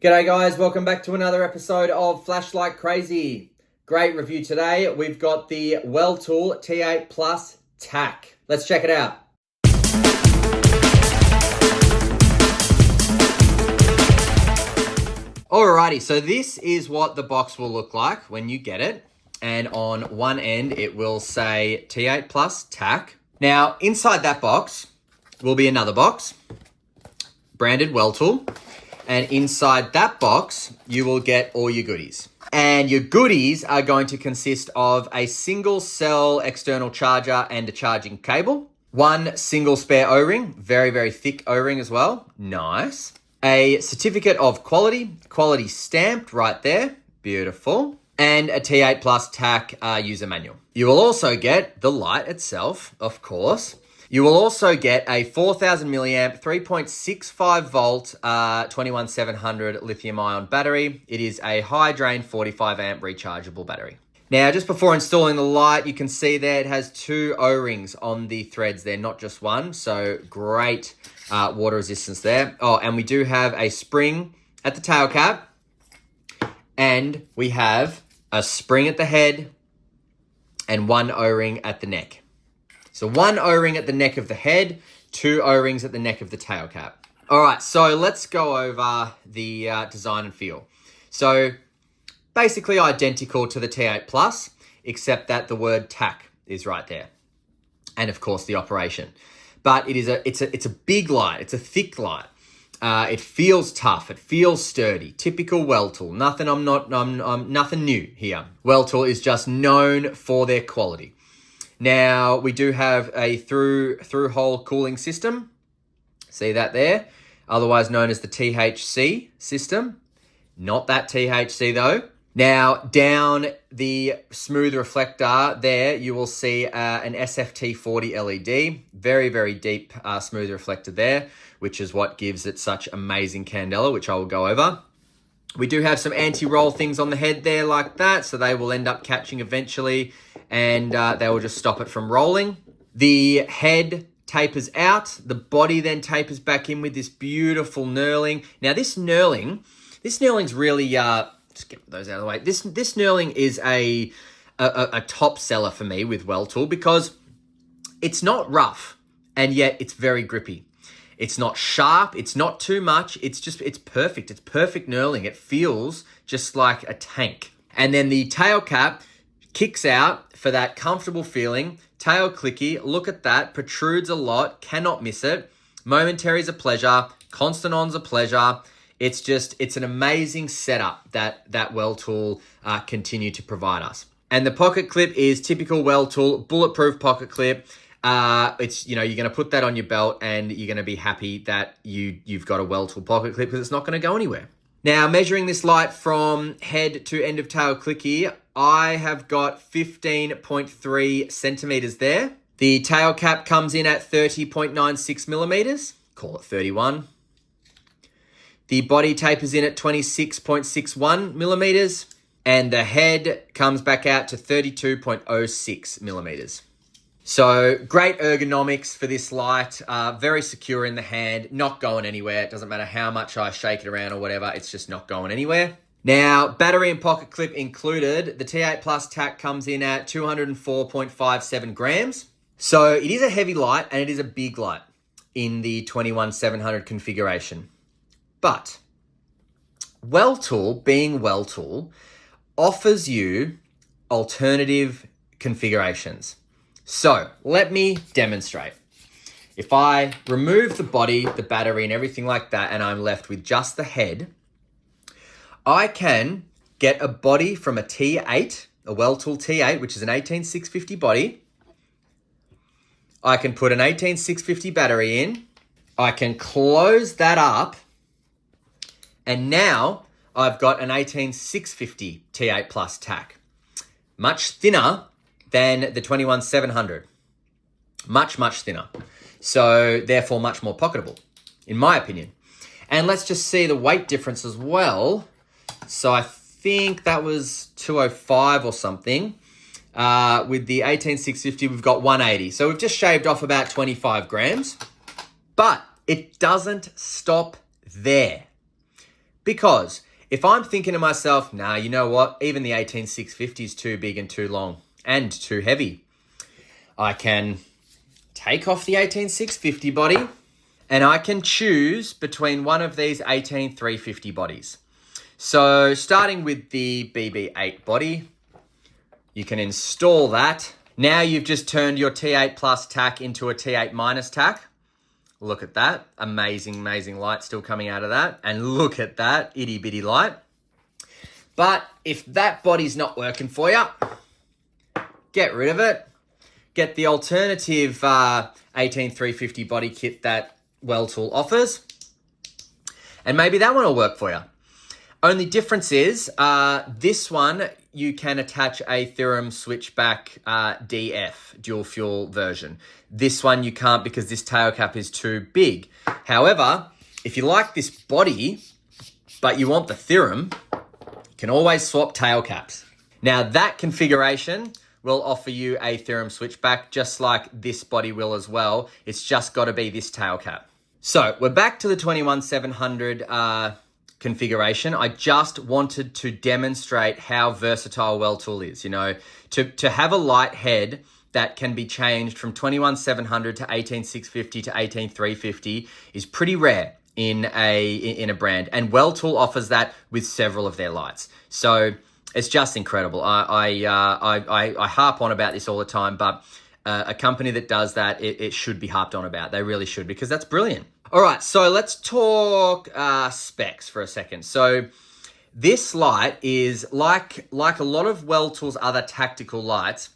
G'day guys, welcome back to another episode of Flash Like Crazy. Great review today. We've got the Weltool T8PLUS TAC. Let's check it out. Alrighty, so this is what the box will look like when you get it. And on one end, it will say T8PLUS TAC. Now, inside that box will be another box, branded Weltool. And inside that box, you will get all your goodies. And your goodies are going to consist of a single cell external charger and a charging cable. One single spare O-ring, very, very thick O-ring as well. Nice. A certificate of quality stamped right there. Beautiful. And a T8PLUS TAC user manual. You will also get the light itself, of course. You will also get a 4,000 milliamp, 3.65 volt, 21700 lithium ion battery. It is a high drain 45 amp rechargeable battery. Now, just before installing the light, you can see there it has two O-rings on the threads there, not just one. So great water resistance there. Oh, and we do have a spring at the tail cap, and we have a spring at the head and one O-ring at the neck. So one O-ring at the neck of the head, two O-rings at the neck of the tail cap. All right, so let's go over the design and feel. So basically identical to the T8PLUS, except that the word TAC is right there. And of course the operation. But it's a big light, it's a thick light. It feels tough, it feels sturdy, typical Weltool. Nothing new here. Weltool is just known for their quality. Now, we do have a through-hole cooling system. See that there? Otherwise known as the THC system. Not that THC though. Now, down the smooth reflector there, you will see an SFT40 LED. Very, very deep smooth reflector there, which is what gives it such amazing candela, which I will go over. We do have some anti-roll things on the head there like that, so they will end up catching eventually, and they will just stop it from rolling. The head tapers out. The body then tapers back in with this beautiful knurling. Now this knurling's really, just get those out of the way. This knurling is a top seller for me with Weltool because it's not rough and yet it's very grippy. It's not sharp, it's not too much, it's perfect. It's perfect knurling. It feels just like a tank. And then the tail cap kicks out for that comfortable feeling. Tail clicky, look at that, protrudes a lot, cannot miss it. Momentary is a pleasure, constant on's a pleasure. It's an amazing setup that Weltool continue to provide us. And the pocket clip is typical Weltool, bulletproof pocket clip. You're going to put that on your belt and you're going to be happy that you've got a Weltool pocket clip because it's not going to go anywhere. Now, measuring this light from head to end of tail clicky, I have got 15.3 centimeters there. The tail cap comes in at 30.96 millimeters, call it 31. The body tapers in at 26.61 millimeters, and the head comes back out to 32.06 millimeters. So great ergonomics for this light, very secure in the hand, not going anywhere. It doesn't matter how much I shake it around or whatever, it's just not going anywhere. Now, battery and pocket clip included, the T8PLUS TAC comes in at 204.57 grams. So it is a heavy light and it is a big light in the 21700 configuration. But Weltool, being Weltool, offers you alternative configurations. So let me demonstrate. If I remove the body, the battery and everything like that, and I'm left with just the head, I can get a body from a T8, a Weltool T8, which is an 18650 body. I can put an 18650 battery in. I can close that up. And now I've got an 18650 T8PLUS TAC. Much thinner than the 21700. Much thinner. So therefore much more pocketable, in my opinion. And let's just see the weight difference as well. So I think that was 205 or something. With the 18650, we've got 180. So we've just shaved off about 25 grams. But it doesn't stop there. Because if I'm thinking to myself, nah, you know what? Even the 18650 is too big and too long and too heavy. I can take off the 18650 body and I can choose between one of these 18350 bodies. So starting with the BB8 body, you can install that. Now you've just turned your T8 Plus TAC into a T8 minus TAC. Look at that. Amazing, amazing light still coming out of that. And look at that itty bitty light. But if that body's not working for you, get rid of it. Get the alternative 18350 body kit that Weltool offers. And maybe that one will work for you. Only difference is this one, you can attach a Theorem switchback DF, dual fuel version. This one you can't because this tail cap is too big. However, if you like this body, but you want the Theorem, you can always swap tail caps. Now that configuration will offer you a Theorem switchback, just like this body will as well. It's just got to be this tail cap. So we're back to the 21700 configuration. I just wanted to demonstrate how versatile Weltool is. You know, to have a light head that can be changed from 21700 to 18650 to 18350 is pretty rare in a brand, and Weltool offers that with several of their lights. So it's just incredible. I harp on about this all the time, but a company that does that, it should be harped on about. They really should, because that's brilliant. All right, so let's talk specs for a second. So this light is like a lot of Weltool's other tactical lights.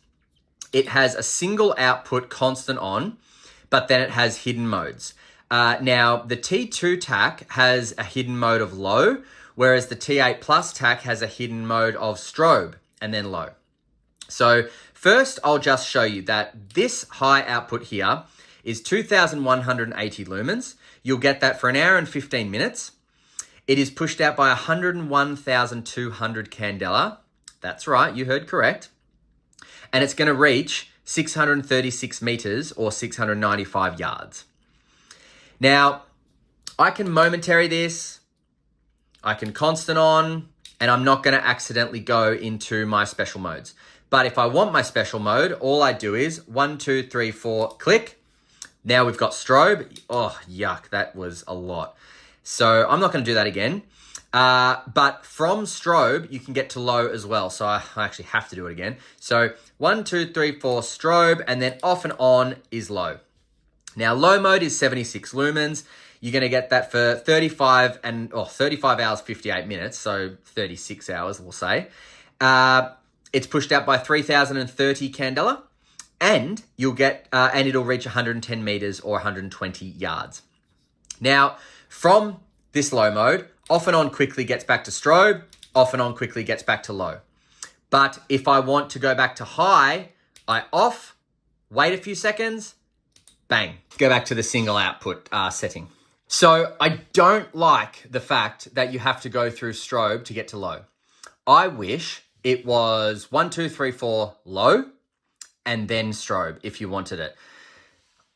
It has a single output constant on, but then it has hidden modes. Now, the T2 TAC has a hidden mode of low, whereas the T8 Plus TAC has a hidden mode of strobe and then low. So first, I'll just show you that this high output here is 2,180 lumens. You'll get that for an hour and 15 minutes. It is pushed out by 101,200 candela. That's right, you heard correct. And it's going to reach 636 meters or 695 yards. Now, I can momentary this, I can constant on, and I'm not going to accidentally go into my special modes. But if I want my special mode, all I do is 1, 2, 3, 4, click. Now we've got strobe. Oh, yuck, that was a lot. So I'm not going to do that again. But from strobe, you can get to low as well. So I actually have to do it again. So 1, 2, 3, 4, strobe, and then off and on is low. Now low mode is 76 lumens. You're going to get that for 35 hours, 58 minutes. So 36 hours, we'll say. It's pushed out by 3,030 candela. And you'll get, and it'll reach 110 meters or 120 yards. Now, from this low mode, off and on quickly gets back to strobe, off and on quickly gets back to low. But if I want to go back to high, I off, wait a few seconds, bang, go back to the single output setting. So I don't like the fact that you have to go through strobe to get to low. I wish it was 1, 2, 3, 4 low, and then strobe if you wanted it.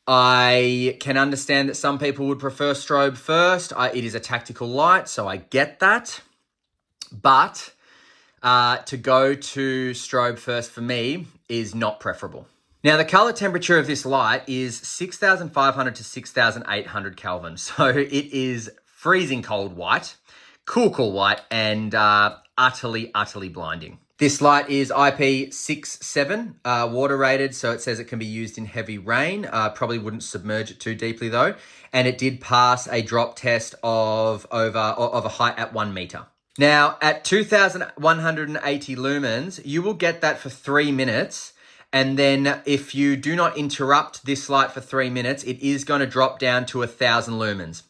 I can understand that some people would prefer strobe first. It is a tactical light, so I get that. But to go to strobe first for me is not preferable. Now, the color temperature of this light is 6,500 to 6,800 Kelvin. So it is freezing cold white, cool white, and utterly blinding. This light is IP67 water rated, so it says it can be used in heavy rain. Probably wouldn't submerge it too deeply though. And it did pass a drop test of a height at 1 meter. Now at 2,180 lumens, you will get that for 3 minutes. And then if you do not interrupt this light for 3 minutes, it is going to drop down to 1,000 lumens.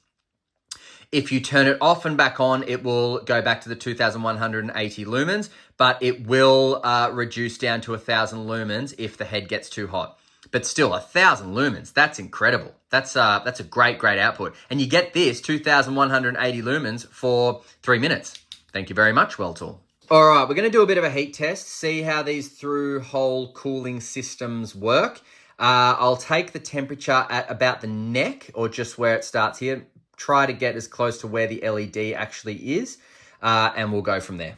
If you turn it off and back on, it will go back to the 2,180 lumens, but it will reduce down to 1,000 lumens if the head gets too hot. But still, 1,000 lumens, that's incredible. That's a great output. And you get this 2,180 lumens for 3 minutes. Thank you very much, Weltool. All right, we're going to do a bit of a heat test, see how these through-hole cooling systems work. I'll take the temperature at about the neck, or just where it starts here. try to get as close to where the LED actually is, and we'll go from there.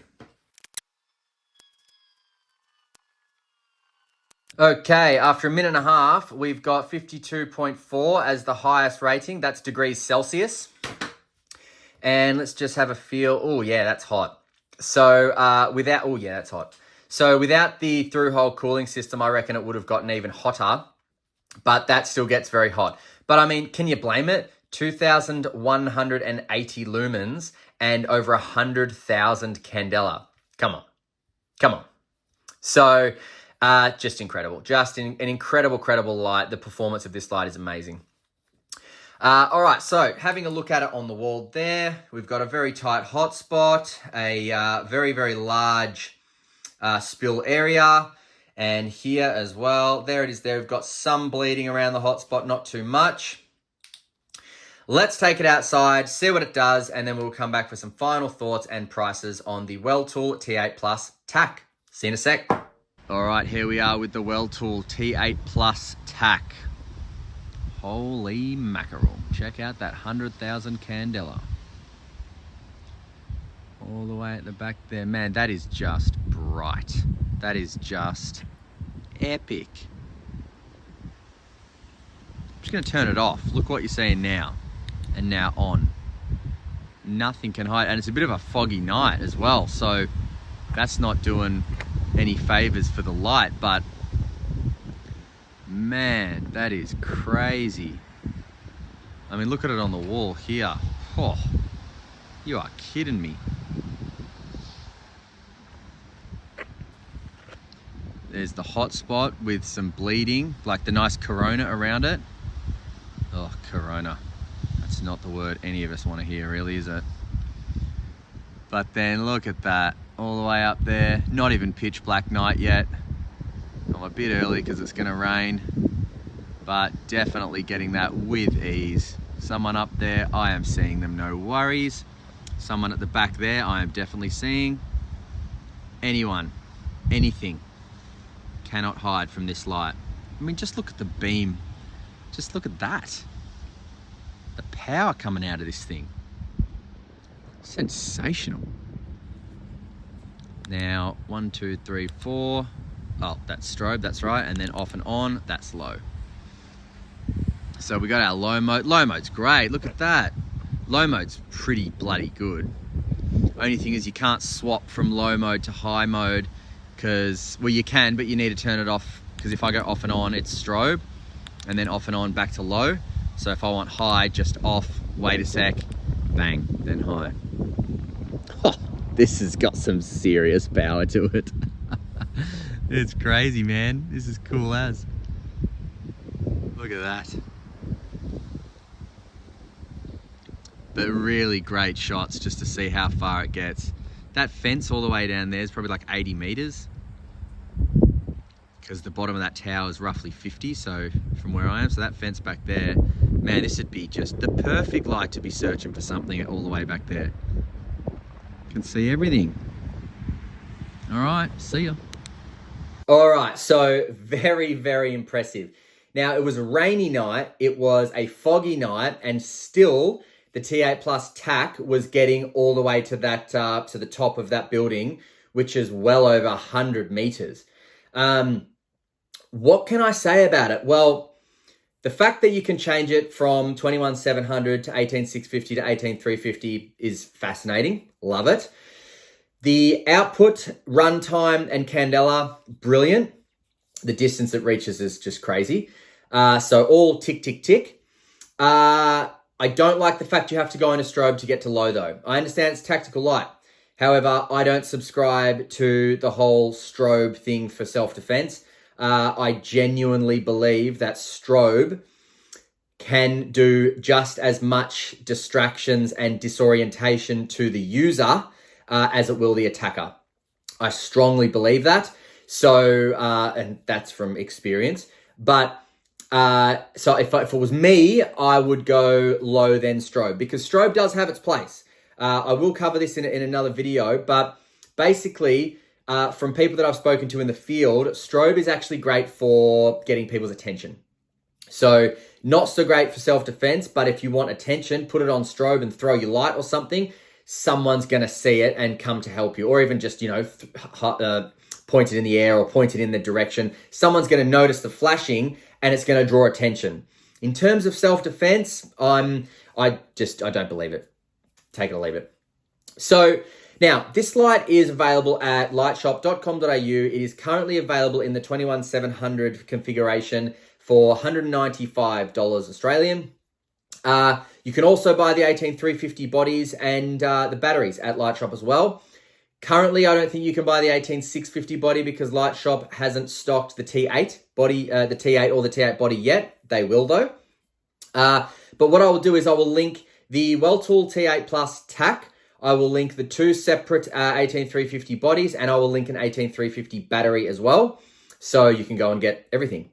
Okay, after a minute and a half, we've got 52.4 as the highest rating. That's degrees Celsius. And let's just have a feel. Oh, yeah, that's hot. So that's hot. So without the through-hole cooling system, I reckon it would have gotten even hotter, but that still gets very hot. But I mean, can you blame it? 2,180 lumens and over 100,000 candela. Come on. So just incredible. Just an incredible light. The performance of this light is amazing. All right, so having a look at it on the wall there, we've got a very tight hotspot, a very large spill area, and here as well. There it is there. We've got some bleeding around the hotspot, not too much. Let's take it outside, see what it does, and then we'll come back for some final thoughts and prices on the Weltool T8PLUS TAC. See you in a sec. All right, here we are with the Weltool T8PLUS TAC. Holy mackerel. Check out that 100,000 candela. All the way at the back there. Man, that is just bright. That is just epic. I'm just going to turn it off. Look what you're seeing now. And now on. Nothing can hide. And it's a bit of a foggy night as well. So that's not doing any favors for the light. But man, that is crazy. I mean, look at it on the wall here. Oh, you are kidding me. There's the hot spot with some bleeding, like the nice corona around it. Oh, corona. That's not the word any of us want to hear, really, is it? But then look at that, all the way up there. Not even pitch black night yet. I'm a bit early because it's going to rain, but definitely getting that with ease. Someone up there, I am seeing them, no worries. Someone at the back there, I am definitely seeing. Anyone, anything cannot hide from this light. I mean, just look at the beam. Just look at that. The power coming out of this thing. Sensational. Now, 1, 2, 3, 4. Oh, that's strobe, that's right. And then off and on, that's low. So we got our low mode. Low mode's great, look at that. Low mode's pretty bloody good. Only thing is you can't swap from low mode to high mode because, well, you can, but you need to turn it off because if I go off and on, it's strobe, and then off and on back to low. So if I want high, just off, wait a sec, bang, then high. Oh, this has got some serious power to it. It's crazy, man. This is cool as. Look at that. But really great shots just to see how far it gets. That fence all the way down there is probably like 80 meters because the bottom of that tower is roughly 50, so from where I am, so that fence back there, man, this would be just the perfect light to be searching for something all the way back there. Can see everything. All right, see ya. All right, so very impressive. Now, it was a rainy night, it was a foggy night, and still the T8PLUS TAC was getting all the way to that to the top of that building, which is well over 100 meters. What can I say about it? Well, the fact that you can change it from 21,700 to 18,650 to 18,350 is fascinating. Love it. The output, runtime, and candela, brilliant. The distance it reaches is just crazy. So all tick, tick, tick. I don't like the fact you have to go into strobe to get to low, though. I understand it's tactical light. However, I don't subscribe to the whole strobe thing for self-defense. I genuinely believe that strobe can do just as much distractions and disorientation to the user as it will the attacker. I strongly believe that. So, and that's from experience. But so if it was me, I would go low then strobe, because strobe does have its place. I will cover this in another video, but basically, from people that I've spoken to in the field, strobe is actually great for getting people's attention. So Not so great for self-defense, but if you want attention, put it on strobe and throw your light or something. Someone's going to see it and come to help you. Or even just, point it in the air or point it in the direction. Someone's going to notice the flashing and it's going to draw attention. In terms of self-defense, I don't believe it. Take it or leave it. So now, this light is available at lightshop.com.au. It is currently available in the 21700 configuration for $195 Australian. You can also buy the 18350 bodies and the batteries at Lightshop as well. Currently, I don't think you can buy the 18650 body because Lightshop hasn't stocked the T8 body, the T8 or the T8 body yet. They will though. But what I will do is I will link the Weltool T8PLUS TAC. I will link the two separate 18350 bodies, and I will link an 18350 battery as well. So you can go and get everything.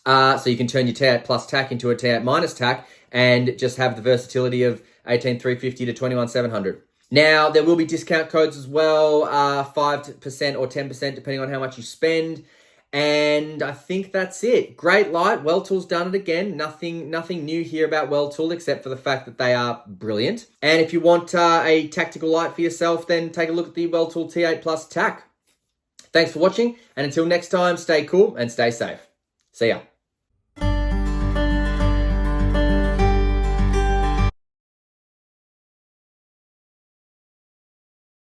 So you can turn your T8PLUS TAC into a T8- TAC and just have the versatility of 18350 to 21700. Now, there will be discount codes as well, 5% or 10% depending on how much you spend. And I think that's it. Great light. Weltool's done it again. Nothing new here about Weltool except for the fact that they are brilliant. And if you want a tactical light for yourself, then take a look at the Weltool T8PLUS TAC. Thanks for watching, and until next time, stay cool and stay safe. See ya.